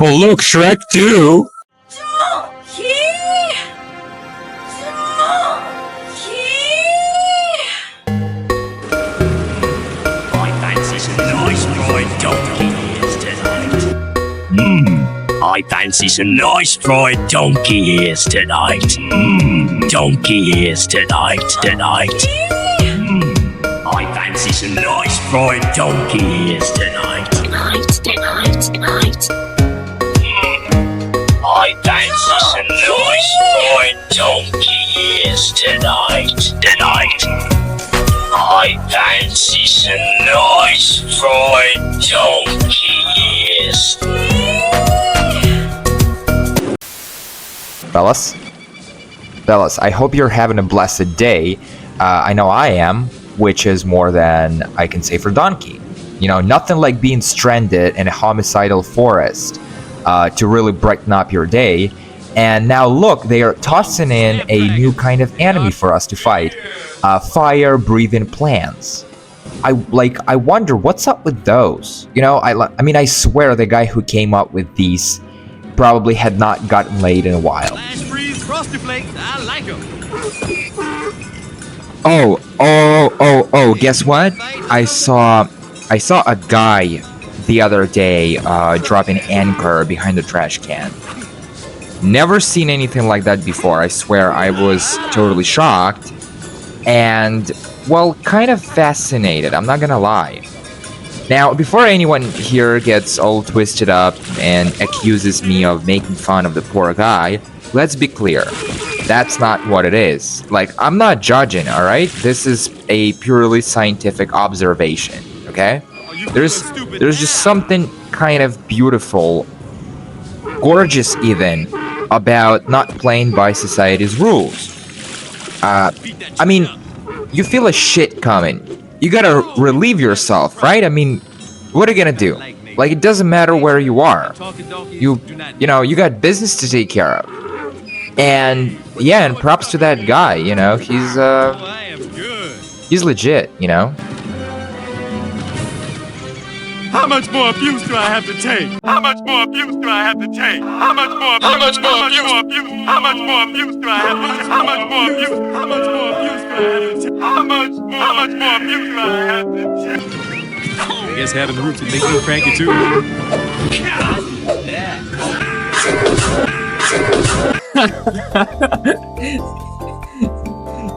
Oh look, Shrek too! I fancy some nice fried donkey ears tonight. Donkey ears tonight. I fancy some nice fried donkey ears tonight. I fancy some nice fried donkey ears tonight. I fancy some nice fried donkey ears. Fellas, I hope you're having a blessed day. I know I am, which is more than I can say for Donkey. You know, nothing like being stranded in a homicidal forest to really brighten up your day. And now look, they are tossing in a new kind of enemy for us to fight. Fire-breathing plants. I wonder what's up with those. You know, I mean, I swear the guy who came up with these probably had not gotten laid in a while. Frosty Flakes, I like them. Oh, guess what? I saw a guy the other day dropping anchor behind the trash can. Never seen anything like that before. I swear I was totally shocked and, well, kind of fascinated, I'm not gonna lie. Now, before anyone here gets all twisted up and accuses me of making fun of the poor guy, let's be clear. That's not what it is. Like, I'm not judging, alright? This is a purely scientific observation, okay? There's just something kind of beautiful, gorgeous even, about not playing by society's rules. I mean, you feel a shit coming. You gotta relieve yourself, right? I mean, what are you gonna do? Like, it doesn't matter where you are. You know, you got business to take care of. And yeah, and props to that guy, you know, he's legit, you know. How much more abuse do I have to take? How much more abuse do I have to take? How much more abuse? How much more abuse? How much more abuse do I have to take? How much more abuse? How much more abuse do I have to take? How much more abuse do I have to take? I guess having the roots would make me cranky too.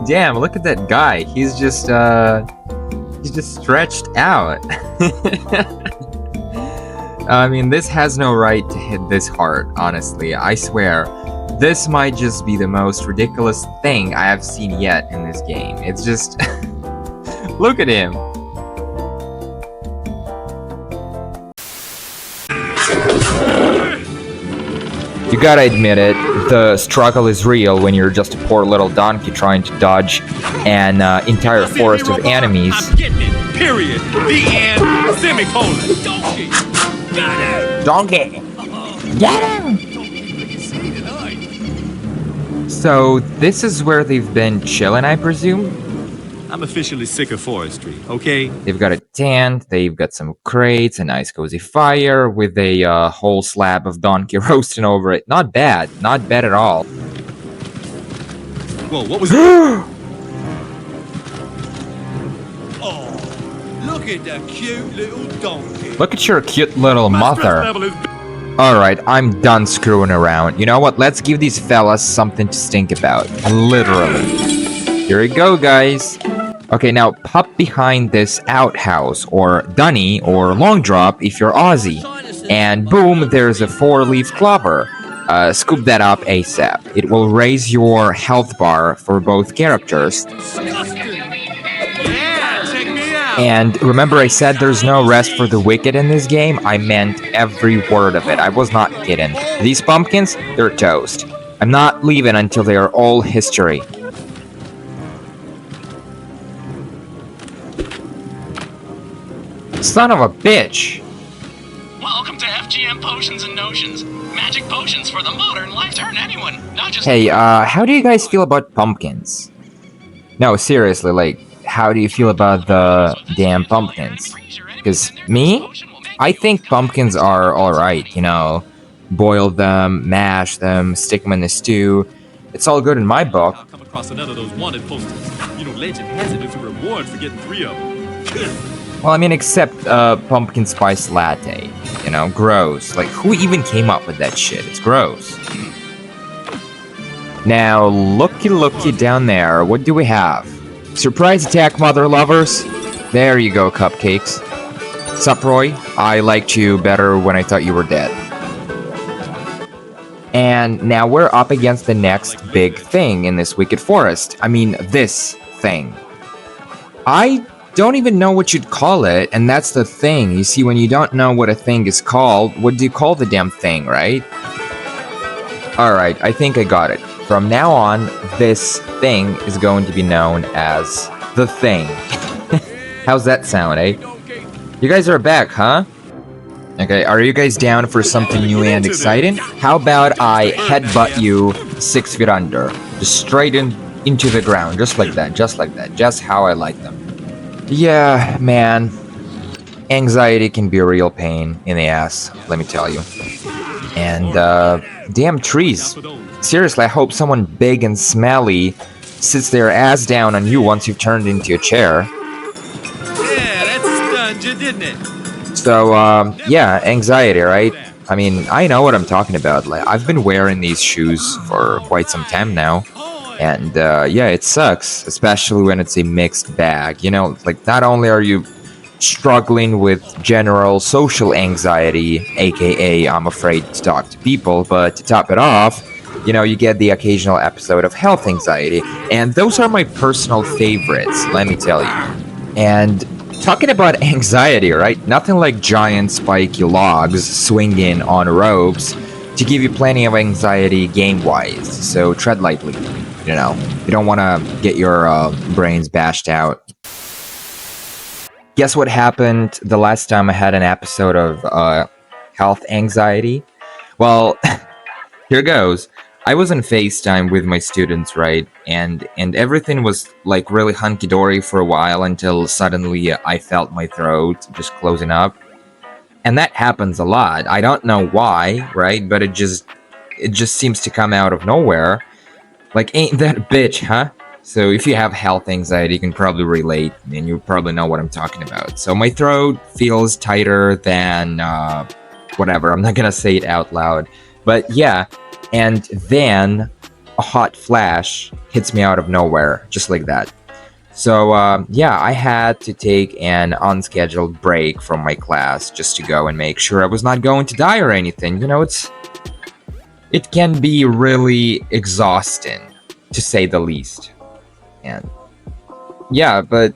Damn, look at that guy. He's just stretched out. I mean, this has no right to hit this hard, honestly. I swear, this might just be the most ridiculous thing I have seen yet in this game. It's just... look at him. You gotta admit it, the struggle is real when you're just a poor little donkey trying to dodge an entire forest of enemies. I'm getting it. Period. The end. Semicolon. Donkey. Got him. Donkey! Get him! So, this is where they've been chilling, I presume? I'm officially sick of forestry, okay? They've got a tent, they've got some crates, a nice cozy fire with a whole slab of donkey roasting over it. Not bad at all. Whoa, what was that? Oh, look at the cute little donkey. Look at your cute little mother. Alright, I'm done screwing around. You know what? Let's give these fellas something to stink about. Literally. Here we go, guys. Okay, now pop behind this outhouse, or dunny, or long drop if you're Aussie. And boom, there's a 4-leaf clover. Scoop that up ASAP. It will raise your health bar for both characters. And remember I said there's no rest for the wicked in this game? I meant every word of it. I was not kidding. These pumpkins, they're toast. I'm not leaving until they are all history. Son of a bitch! Welcome to FGM Potions and Notions. Magic potions for the modern life. Turn anyone, not just... Hey, how do you guys feel about pumpkins? No, seriously, like, how do you feel about the damn pumpkins? Because me? I think pumpkins are alright, you know. boil them, mash them, stick them in the stew. It's all good in my book. I'll come across another of those wanted posters. You know, legend has it there's a reward for getting 3 of them. Well, I mean, except pumpkin spice latte. You know, gross. Like, who even came up with that shit? It's gross. Now, looky down there. What do we have? Surprise attack, mother lovers. There you go, cupcakes. Sup, Roy? I liked you better when I thought you were dead. And now we're up against the next big thing in this Wicked Forest. I mean, this thing. I don't even know what you'd call it, and that's the thing. You see, when you don't know what a thing is called, what do you call the damn thing, right? Alright, I think I got it. From now on, this thing is going to be known as the Thing. How's that sound, eh? You guys are back, huh? Okay, are you guys down for something new and exciting? How about I headbutt you 6 feet under? Just straight into the ground, just like that, just how I like them. Yeah, man. Anxiety can be a real pain in the ass, let me tell you. And, damn trees. Seriously, I hope someone big and smelly sits their ass down on you once you've turned into a chair. Yeah, that stunned you, didn't it? So, yeah, anxiety, right? I mean, I know what I'm talking about. Like, I've been wearing these shoes for quite some time now. And, yeah, it sucks, especially when it's a mixed bag. You know, like, not only are you struggling with general social anxiety, aka I'm afraid to talk to people, but to top it off, you know, you get the occasional episode of health anxiety. And those are my personal favorites, let me tell you. And talking about anxiety, right? Nothing like giant spiky logs swinging on ropes to give you plenty of anxiety game-wise. So tread lightly, you know. You don't want to get your brains bashed out. Guess what happened the last time I had an episode of health anxiety? Well, here goes. I was on FaceTime with my students, right? And everything was like really hunky-dory for a while until suddenly I felt my throat just closing up. And that happens a lot. I don't know why, right? But it just seems to come out of nowhere. Like, ain't that a bitch, huh? So if you have health anxiety, you can probably relate, and you probably know what I'm talking about. So my throat feels tighter than, whatever. I'm not gonna say it out loud. But yeah, and then a hot flash hits me out of nowhere, just like that. So, yeah, I had to take an unscheduled break from my class just to go and make sure I was not going to die or anything. You know, it can be really exhausting, to say the least. And yeah, but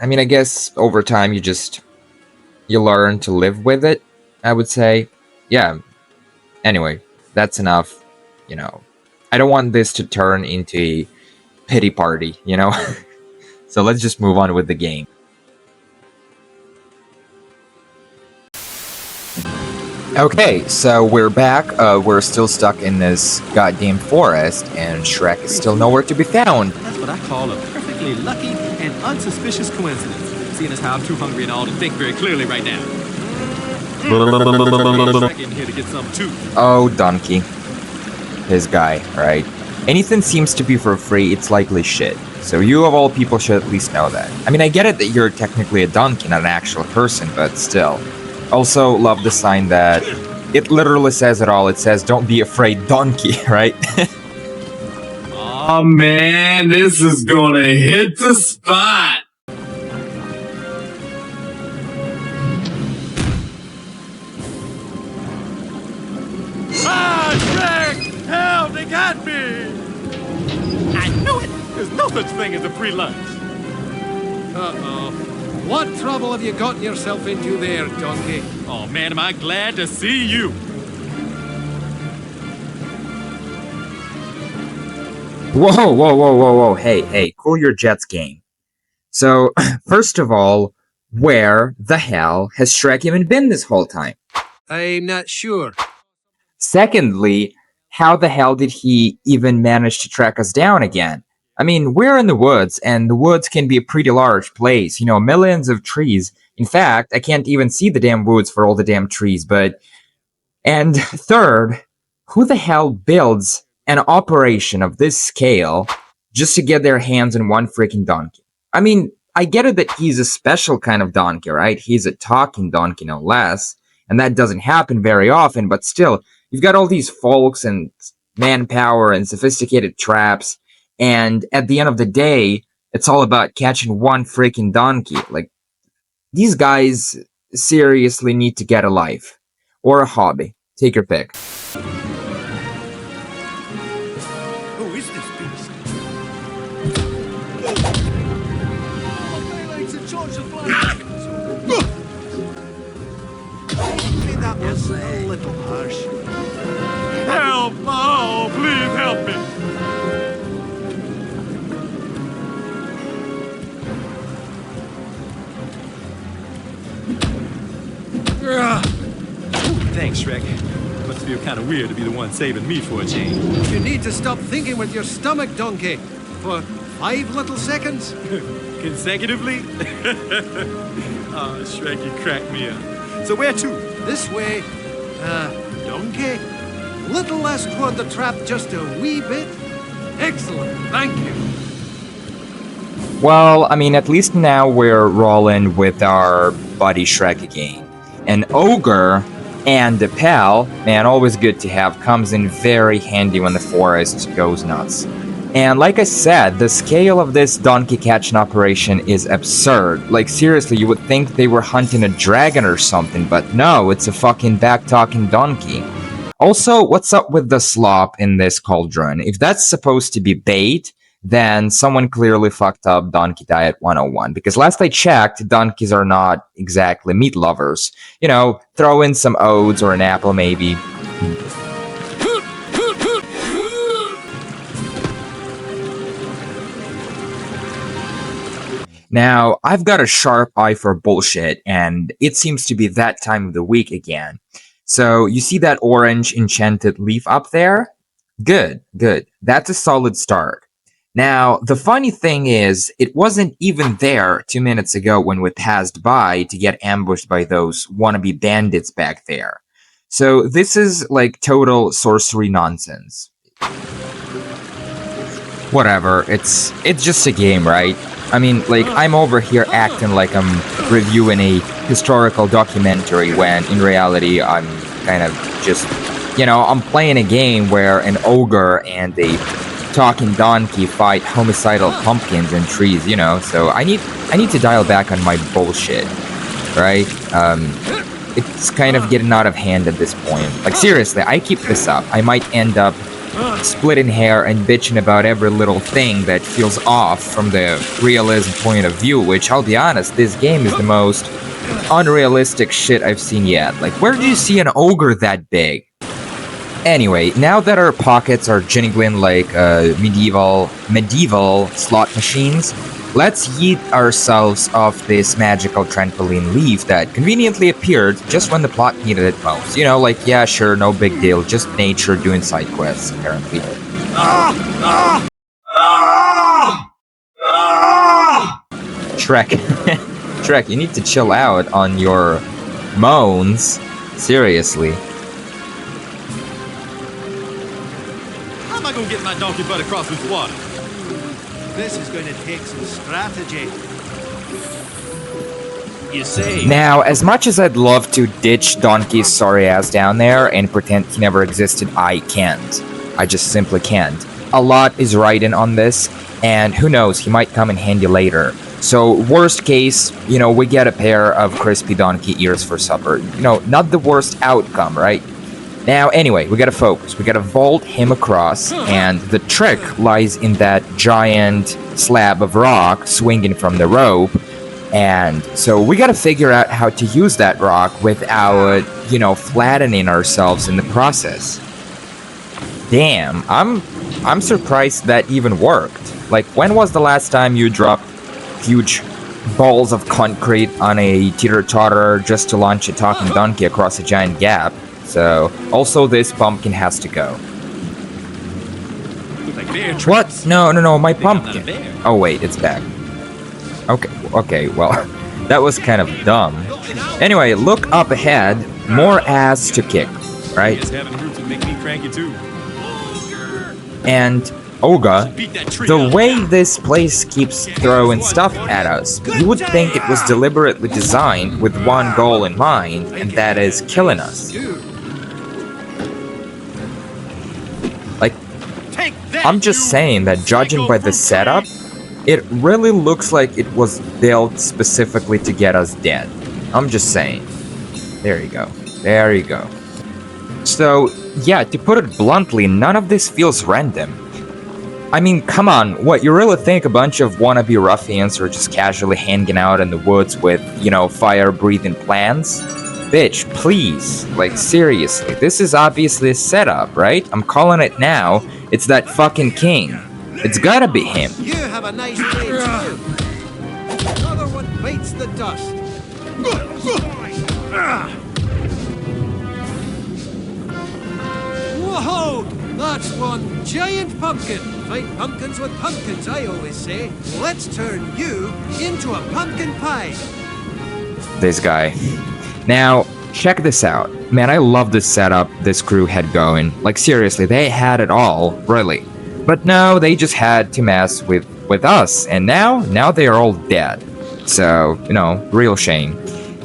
I mean, I guess over time you learn to live with it, I would say. Yeah. Anyway, that's enough. You know, I don't want this to turn into a pity party, you know? So let's just move on with the game. Okay, so we're back. We're still stuck in this goddamn forest, and Shrek is still nowhere to be found. That's what I call a perfectly lucky and unsuspicious coincidence, seeing as how I'm too hungry and all to think very clearly right now. Shrek in here to get some too. Oh, donkey. His guy, right? Anything seems to be for free, it's likely shit. So you of all people should at least know that. I mean, I get it that you're technically a donkey, not an actual person, but still. Also, love the sign that it literally says it all. It says, "Don't be afraid, donkey," right? Oh man, this is gonna hit the spot. Ah, Shrek! Help, they got me! I knew it! There's no such thing as a free lunch. Uh-oh. What trouble have you gotten yourself into there, donkey? Oh man, am I glad to see you! Whoa. Hey, cool your jets game. So, first of all, where the hell has Shrek even been this whole time? I'm not sure. Secondly, how the hell did he even manage to track us down again? I mean, we're in the woods, and the woods can be a pretty large place, you know, millions of trees. In fact, I can't even see the damn woods for all the damn trees, but And third, who the hell builds an operation of this scale just to get their hands on one freaking donkey? I mean, I get it that he's a special kind of donkey, right? He's a talking donkey, no less. And that doesn't happen very often, but still, you've got all these folks and manpower and sophisticated traps, and at the end of the day, it's all about catching one freaking donkey. Like, these guys seriously need to get a life. Or a hobby. Take your pick. Who is this beast? That was a little harsh. Help! Oh, please help me! Thanks, Shrek. Must feel kind of weird to be the one saving me for a change. You need to stop thinking with your stomach, donkey. For 5 little seconds. Consecutively? Oh, Shrek, you cracked me up. So where to? This way. Donkey? Little less toward the trap, just a wee bit. Excellent, thank you. Well, I mean, at least now we're rolling with our buddy Shrek again. An ogre and a pal, man, always good to have, comes in very handy when the forest goes nuts. And like I said, the scale of this donkey catching operation is absurd. Like, seriously, you would think they were hunting a dragon or something, but no, it's a fucking back-talking donkey. Also, what's up with the slop in this cauldron? If that's supposed to be bait, then someone clearly fucked up Donkey Diet 101. Because last I checked, donkeys are not exactly meat lovers. You know, throw in some oats or an apple maybe. Now, I've got a sharp eye for bullshit, and it seems to be that time of the week again. So, you see that orange enchanted leaf up there? Good, good. That's a solid start. Now, the funny thing is, it wasn't even there 2 minutes ago when we passed by to get ambushed by those wannabe bandits back there. So, this is like total sorcery nonsense. Whatever, it's just a game, right? I mean, like, I'm over here acting like I'm reviewing a historical documentary when, in reality, I'm kind of just, you know, I'm playing a game where an ogre and a talking donkey fight homicidal pumpkins and trees, you know, so I need to dial back on my bullshit, right? It's kind of getting out of hand at this point. Like, seriously, I keep this up, I might end up splitting hair and bitching about every little thing that feels off from the realism point of view, which, I'll be honest, this game is the most unrealistic shit I've seen yet. Like, where do you see an ogre that big? Anyway, now that our pockets are jingling like medieval slot machines, let's yeet ourselves off this magical trampoline leaf that conveniently appeared just when the plot needed it most. You know, like, yeah, sure, no big deal, just nature doing side quests, apparently. Shrek. Shrek, you need to chill out on your moans. Seriously. How am I gonna get my donkey butt across this water? This is going to take some strategy. You say? Now, as much as I'd love to ditch Donkey's sorry ass down there and pretend he never existed, I can't. I just simply can't. A lot is riding on this, and who knows, he might come in handy later. So, worst case, you know, we get a pair of crispy donkey ears for supper. You know, not the worst outcome, right? Now, anyway, we gotta focus. We gotta vault him across, and the trick lies in that giant slab of rock swinging from the rope. And so we gotta figure out how to use that rock without, you know, flattening ourselves in the process. Damn, I'm surprised that even worked. Like, when was the last time you dropped huge balls of concrete on a teeter-totter just to launch a talking donkey across a giant gap? So, also this pumpkin has to go. Like bear What? tracks. No, my I think I'm not a pumpkin. bear. Oh wait, it's back. Okay, well, that was kind of dumb. Anyway, look up ahead, more ass to kick. right? Yes, having roots would make me cranky too. And Olga, Beat that tree the up. way this place keeps throwing stuff at us, you would think it was deliberately designed with one goal in mind, and that is killing us. Like, I'm just saying that judging by the setup, it really looks like it was built specifically to get us dead. I'm just saying. There you go. There you go. So, yeah, to put it bluntly, none of this feels random. I mean, come on, what, you really think a bunch of wannabe ruffians are just casually hanging out in the woods with, you know, fire-breathing plants? Bitch, please. Like, seriously, this is obviously a setup, right? I'm calling it now. It's that fucking king. It's gotta be him. You have a nice day too. Another one bites the dust. Whoa! That's one giant pumpkin. Fight pumpkins with pumpkins, I always say. Let's turn you into a pumpkin pie. This guy. Now, check this out. Man, I love this setup this crew had going. Like, seriously, they had it all, really. But no, they just had to mess with us, and now they are all dead. So, you know, real shame.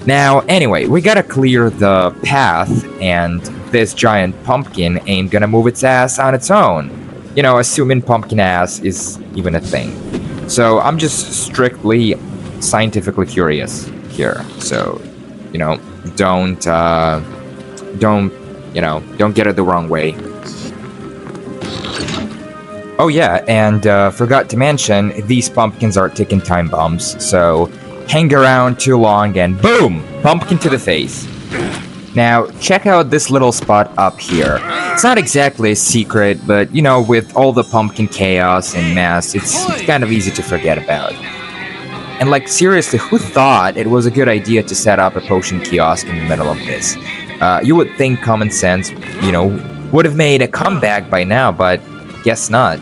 Now, anyway, we gotta clear the path, and this giant pumpkin ain't gonna move its ass on its own. You know, assuming pumpkin ass is even a thing. So, I'm just strictly scientifically curious here. So, you know, don't get it the wrong way. Oh yeah, and forgot to mention, these pumpkins are ticking time bombs, so hang around too long and boom! Pumpkin to the face. Now, check out this little spot up here. It's not exactly a secret, but you know, with all the pumpkin chaos and mess, it's kind of easy to forget about. And like, seriously, who thought it was a good idea to set up a potion kiosk in the middle of this? You would think common sense, you know, would have made a comeback by now, but guess not.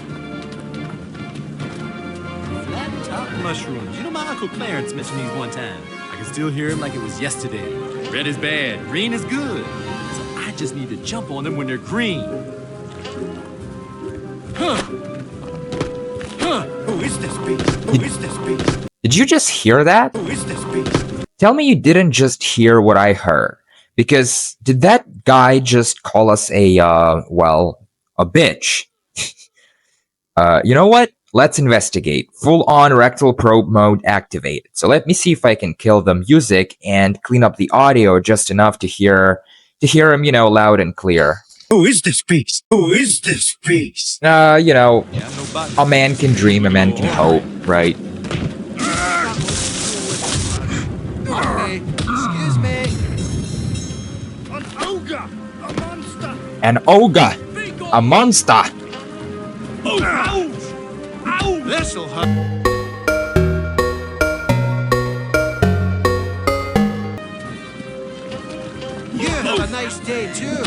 Flat top mushrooms. You know, my Uncle Clarence mentioned these one time. I can still hear him like it was yesterday. Red is bad, green is good. So I just need to jump on them when they're green. Who is this beast? Who is this beast? Did you just hear that? Who is this beast? Tell me you didn't just hear what I heard. Because did that guy just call us a bitch? You know what? Let's investigate. Full-on rectal probe mode activated. So let me see if I can kill the music and clean up the audio just enough to hear him, you know, loud and clear. Who is this beast? Who is this beast? You know, a man can dream, a man can hope, right? Okay, excuse me. An ogre, a monster. This'll hurt. You have a nice day too.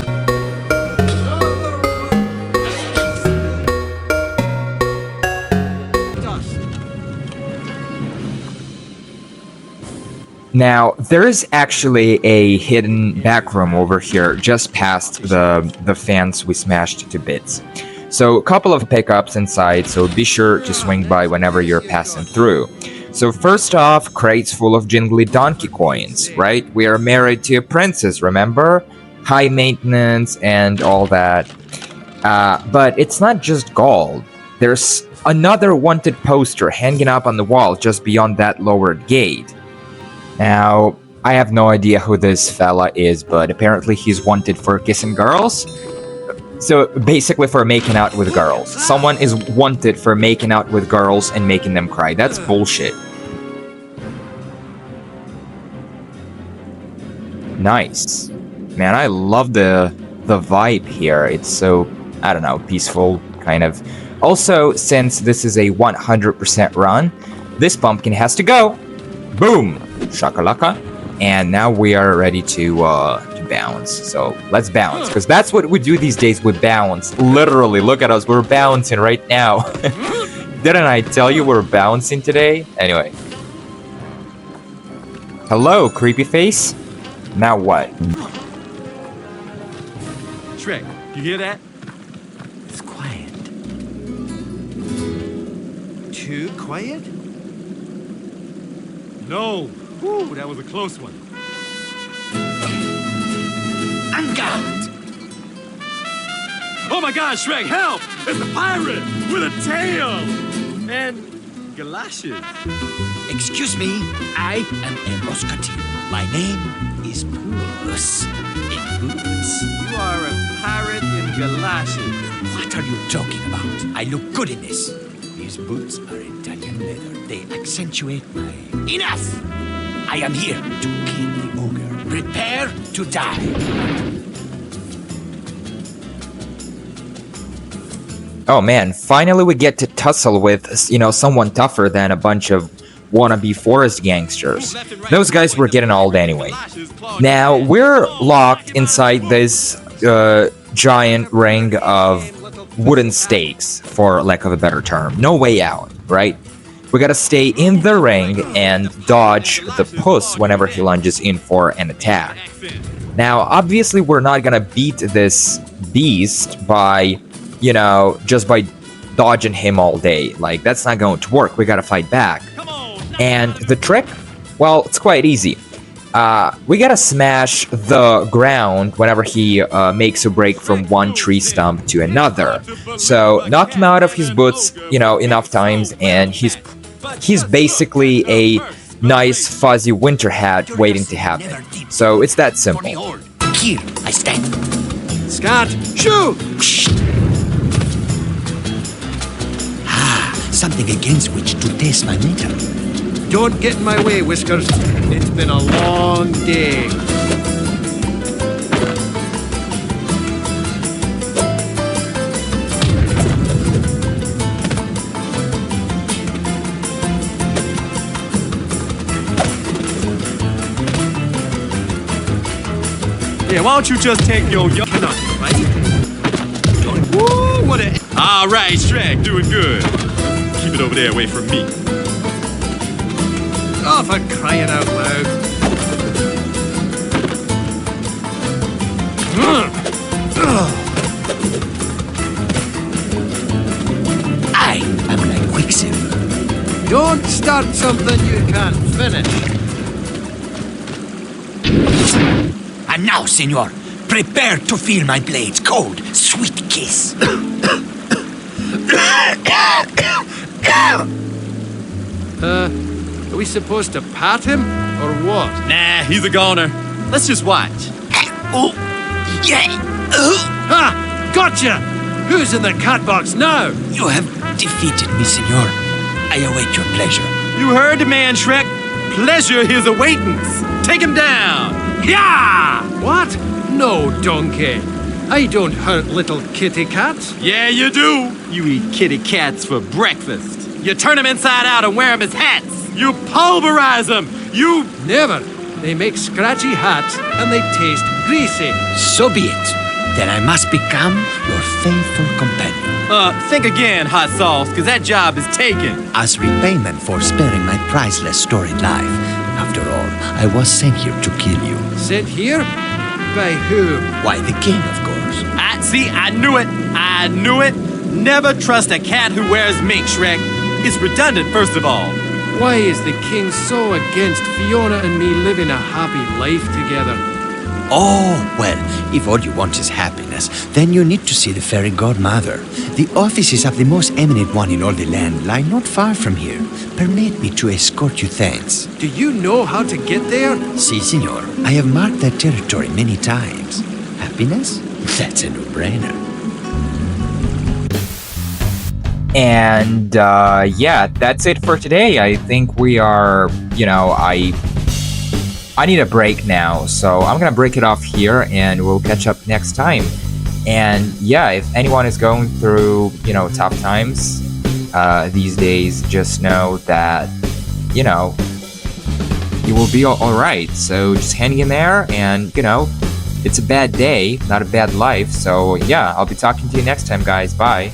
Now, there is actually a hidden back room over here, just past the fence we smashed to bits. So, a couple of pickups inside, so be sure to swing by whenever you're passing through. So, first off, crates full of jingly donkey coins, right? We are married to a princess, remember? High maintenance and all that. But it's not just gold. There's another wanted poster hanging up on the wall just beyond that lowered gate. Now, I have no idea who this fella is, but apparently he's wanted for kissing girls. So, basically for making out with girls. Someone is wanted for making out with girls and making them cry. That's bullshit. Nice. Man, I love the vibe here. It's so, I don't know, peaceful, kind of. Also, since this is a 100% run, this pumpkin has to go. Boom! Shakalaka. And now we are ready to bounce. So let's bounce, because that's what we do these days. We bounce. Literally, look at us. We're bouncing right now. Didn't I tell you we're bouncing today? Anyway. Hello, creepy face. Now what? Shrek, you hear that? It's quiet. Too quiet? No. Whew, that was a close one. Oh my God, Shrek, help! It's a pirate with a tail and galoshes. Excuse me, I am a musketeer. My name is Puss in Boots. You are a pirate in galoshes. What are you talking about? I look good in this. These boots are Italian leather. They accentuate my... Enough! I am here to kill the ogre. Prepare to die. Oh man, finally we get to tussle with, you know, someone tougher than a bunch of wannabe forest gangsters. Those guys were getting old anyway. Now, we're locked inside this giant ring of wooden stakes, for lack of a better term. No way out, right? We gotta stay in the ring and dodge the puss whenever he lunges in for an attack. Now, obviously we're not gonna beat this beast by, you know, just by dodging him all day. Like, that's not going to work. We gotta fight back. And the trick? Well, it's quite easy. We gotta smash the ground whenever he makes a break from one tree stump to another. So, knock him out of his boots, you know, enough times, and he's basically a nice fuzzy winter hat waiting to happen. So, it's that simple. Here, I stand. Scott, shoot! Something against which to test my metal. Don't get in my way, Whiskers. It's been a long day. Yeah, why don't you just take your Right? Woo, what a... All right, Shrek, doing good. Keep it over there away from me. Oh, for crying out loud. I am like Quicksilver. Don't start something you can't finish. And now, senor, prepare to feel my blade's cold, sweet kiss. Are we supposed to pat him, or what? Nah, he's a goner. Let's just watch. Oh, yeah. Ha! Gotcha! Who's in the cat box now? You have defeated me, senor. I await your pleasure. You heard the man, Shrek. Pleasure is awaitance. Take him down. Yeah! What? No, donkey. I don't hurt little kitty cats. Yeah, you do. You eat kitty cats for breakfast. You turn them inside out and wear them as hats. You pulverize them. You... Never. They make scratchy hats and they taste greasy. So be it. Then I must become your faithful companion. Think again, Hot Sauce, because that job is taken. As repayment for sparing my priceless storied life. After all, I was sent here to kill you. Sent here? By who? Why, the king, of course. I knew it. I knew it. Never trust a cat who wears mink, Shrek. It's redundant, first of all. Why is the king so against Fiona and me living a happy life together? Oh, well, if all you want is happiness, then you need to see the fairy godmother. The offices of the most eminent one in all the land lie not far from here. Permit me to escort you thence. Do you know how to get there? Si, senor. I have marked that territory many times. Happiness? That's a no-brainer. And yeah, that's it for today. I think we are, you know, I need a break now, so I'm gonna break it off here and we'll catch up next time. And yeah, if anyone is going through, you know, tough times these days, just know that, you know, you will be all right. So just hang in there, and, you know, it's a bad day, not a bad life. So yeah, I'll be talking to you next time, guys. Bye.